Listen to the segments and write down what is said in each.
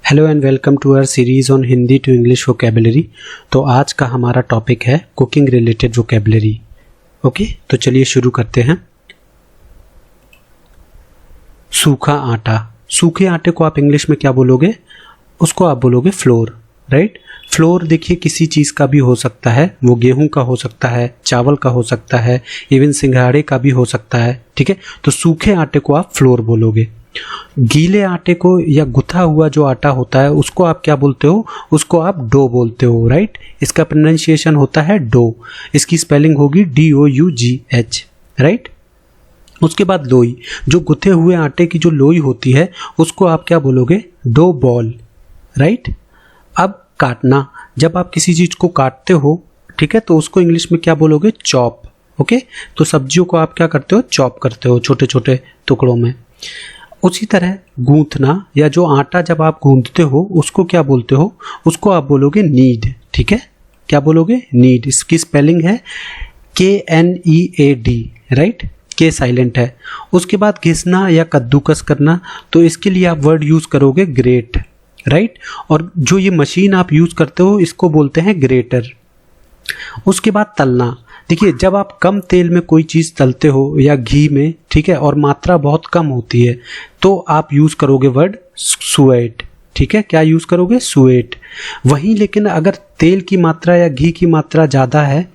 Hello and welcome to our series on Hindi to English vocabulary. तो आज का हमारा टॉपिक है कुकिंग रिलेटेड वोकेबलरी। ओके, तो चलिए शुरू करते हैं। सूखा आटा। सूखे आटे को आप इंग्लिश में क्या बोलोगे? उसको आप बोलोगे फ्लोर, राइट। फ्लोर देखिए किसी चीज़ का भी हो सकता है, वो गेहूं का हो सकता है, चावल का हो सकता है, इवन सिंघाड़े का भी हो सकता है, ठीक है। तो सूखे आटे को आप फ्लोर बोलोगे। गीले आटे को या गुथा हुआ जो आटा होता है उसको आप क्या बोलते हो? उसको आप डो बोलते हो, राइट। इसका प्रोनाउंसिएशन होता है डो। इसकी स्पेलिंग होगी DOUGH, राइट। उसके बाद लोई। जो गुथे हुए आटे की जो लोई होती है उसको आप क्या बोलोगे? Dough ball, right. अब काटना। जब आप किसी चीज को काटते हो, ठीक है, तो उसको इंग्लिश में क्या बोलोगे? चॉप। ओके, तो सब्जियों को आप क्या करते हो? चॉप करते हो छोटे छोटे टुकड़ों में। उसी तरह गूंथना या जो आटा जब आप गूंथते हो उसको क्या बोलते हो? उसको आप बोलोगे नीड, ठीक है। क्या बोलोगे? नीड। इसकी स्पेलिंग है KNEAD, राइट। के साइलेंट है। उसके बाद घिसना या कद्दूकस करना, तो इसके लिए आप वर्ड यूज करोगे ग्रेट, राइट। और जो ये मशीन आप यूज करते हो इसको बोलते हैं ग्रेटर। उसके बाद तलना। देखिए जब आप कम तेल में कोई चीज तलते हो या घी में, ठीक है, और मात्रा बहुत कम होती है तो आप यूज करोगे वर्ड सुएट, ठीक है। क्या यूज करोगे? सुएट। वहीं लेकिन अगर तेल की मात्रा या घी की मात्रा ज्यादा है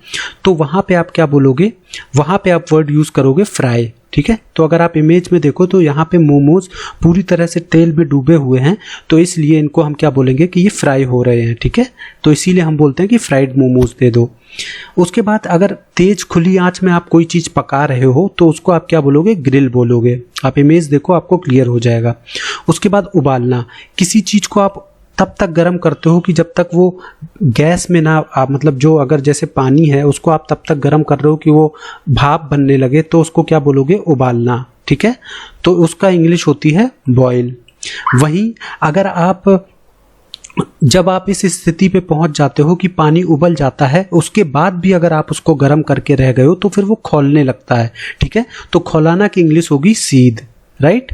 तो वहां पे आप क्या बोलोगे? वहां पे आप वर्ड यूज करोगे फ्राई, ठीक है। तो अगर आप इमेज में देखो तो यहाँ पे मोमोज पूरी तरह से तेल में डूबे हुए हैं, तो इसलिए इनको हम क्या बोलेंगे कि ये फ्राई हो रहे हैं, ठीक है। तो इसीलिए हम बोलते हैं कि फ्राइड मोमोज दे दो। उसके बाद अगर तेज खुली आंच में आप कोई चीज पका रहे हो तो उसको आप क्या बोलोगे? ग्रिल बोलोगे। आप इमेज देखो आपको क्लियर हो जाएगा। उसके बाद उबालना। किसी चीज को आप तब तक गर्म करते हो कि जब तक वो गैस में ना आप, मतलब जो अगर जैसे पानी है उसको आप तब तक गर्म कर रहे हो कि वो भाप बनने लगे, तो उसको क्या बोलोगे? उबालना, ठीक है। तो उसका इंग्लिश होती है बॉयल। वहीं अगर आप जब आप इस स्थिति पे पहुंच जाते हो कि पानी उबल जाता है, उसके बाद भी अगर आप उसको गर्म करके रह गए हो तो फिर वो खौलने लगता है, ठीक है। तो खौलाना की इंग्लिश होगी सीद, राइट।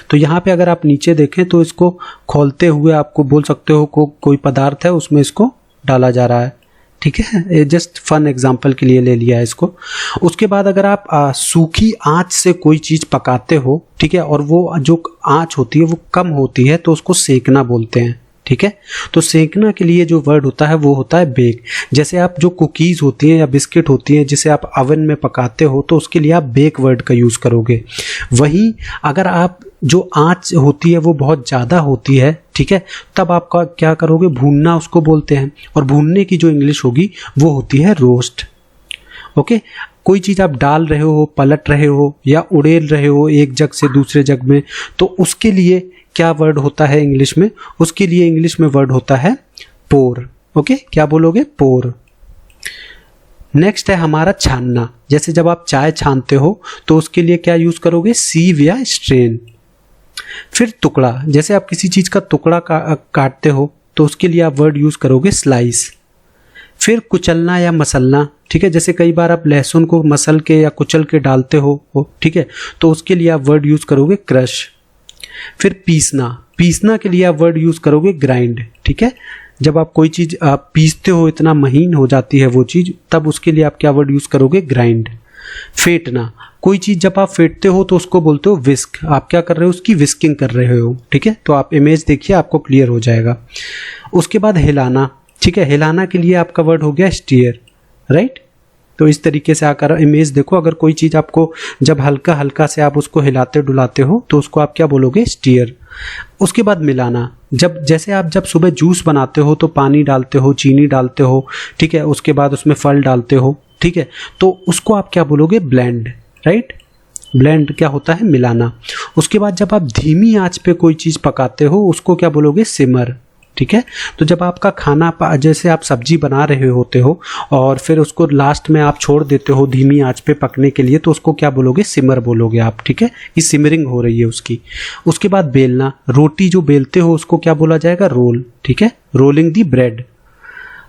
तो यहाँ पे अगर आप नीचे देखें तो इसको खोलते हुए आपको बोल सकते हो कोई पदार्थ है उसमें इसको डाला जा रहा है, ठीक है। जस्ट फन एग्जांपल के लिए ले लिया है इसको। उसके बाद अगर आप सूखी आंच से कोई चीज पकाते हो, ठीक है, और वो जो आंच होती है वो कम होती है तो उसको सेकना बोलते हैं, ठीक है। तो सेकना के लिए जो वर्ड होता है वो होता है बेक। जैसे आप जो कुकीज होती हैं या बिस्किट होती हैं जिसे आप ओवन में पकाते हो तो उसके लिए आप बेक वर्ड का यूज करोगे। वहीं अगर आप जो आंच होती है वो बहुत ज़्यादा होती है, ठीक है, तब आप क्या करोगे? भूनना उसको बोलते हैं। और भूनने की जो इंग्लिश होगी वो होती है रोस्ट। ओके, कोई चीज़ आप डाल रहे हो, पलट रहे हो या उड़ेल रहे हो एक जग से दूसरे जग में, तो उसके लिए क्या वर्ड होता है इंग्लिश में? उसके लिए इंग्लिश में वर्ड होता है पोर। ओके, क्या बोलोगे? पोर। नेक्स्ट है हमारा छानना। जैसे जब आप चाय छानते हो तो उसके लिए क्या यूज करोगे? सीव या स्ट्रेन। फिर टुकड़ा। जैसे आप किसी चीज का टुकड़ा काटते हो तो उसके लिए आप वर्ड यूज करोगे स्लाइस। फिर कुचलना या मसलना, ठीक है। जैसे कई बार आप लहसुन को मसल के या कुचल के डालते हो, ठीक है, तो उसके लिए आप वर्ड यूज करोगे क्रश। फिर पीसना। पीसना के लिए आप वर्ड यूज करोगे ग्राइंड, ठीक है। जब आप कोई चीज आप पीसते हो, इतना महीन हो जाती है वो चीज, तब उसके लिए आप क्या वर्ड यूज करोगे? ग्राइंड। फेंटना। कोई चीज जब आप फेंटते हो तो उसको बोलते हो विस्क। आप क्या कर रहे हो? उसकी विस्किंग कर रहे हो, ठीक है। तो आप इमेज देखिए आपको क्लियर हो जाएगा। उसके बाद हिलाना, ठीक है। हिलाना के लिए आपका वर्ड हो गया स्टीयर, राइट। तो इस तरीके से आकर इमेज देखो, अगर कोई चीज आपको जब हल्का हल्का से आप उसको हिलाते डुलाते हो तो उसको आप क्या बोलोगे? स्टीयर। उसके बाद मिलाना। जैसे आप जब सुबह जूस बनाते हो तो पानी डालते हो, चीनी डालते हो, ठीक है, उसके बाद उसमें फल डालते हो, ठीक है, तो उसको आप क्या बोलोगे? Blend, right. ब्लेंड क्या होता है? मिलाना। उसके बाद जब आप धीमी आंच पे कोई चीज पकाते हो उसको क्या बोलोगे? सिमर, ठीक है। तो जब आपका खाना, जैसे आप सब्जी बना रहे होते हो और फिर उसको लास्ट में आप छोड़ देते हो धीमी आंच पे पकने के लिए, तो उसको क्या बोलोगे? सिमर बोलोगे आप, ठीक है। ये सिमरिंग हो रही है उसकी। उसके बाद बेलना। रोटी जो बेलते हो उसको क्या बोला जाएगा? रोल, ठीक है, रोलिंग दी ब्रेड।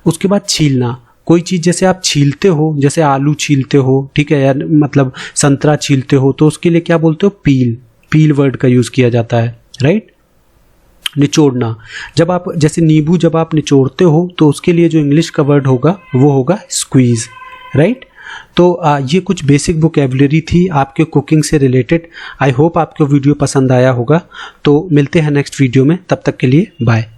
उसके बाद छीलना। कोई चीज जैसे आप छीलते हो, जैसे आलू छीलते हो, ठीक है, या मतलब संतरा छीलते हो, तो उसके लिए क्या बोलते हो? पील। पील वर्ड का यूज किया जाता है, राइट। निचोड़ना, जब आप जैसे नींबू जब आप निचोड़ते हो तो उसके लिए जो इंग्लिश का वर्ड होगा वो होगा स्क्वीज, राइट। तो ये कुछ बेसिक वोकेबलरी थी आपके कुकिंग से रिलेटेड। आई होप आपको वीडियो पसंद आया होगा। तो मिलते हैं नेक्स्ट वीडियो में, तब तक के लिए बाय।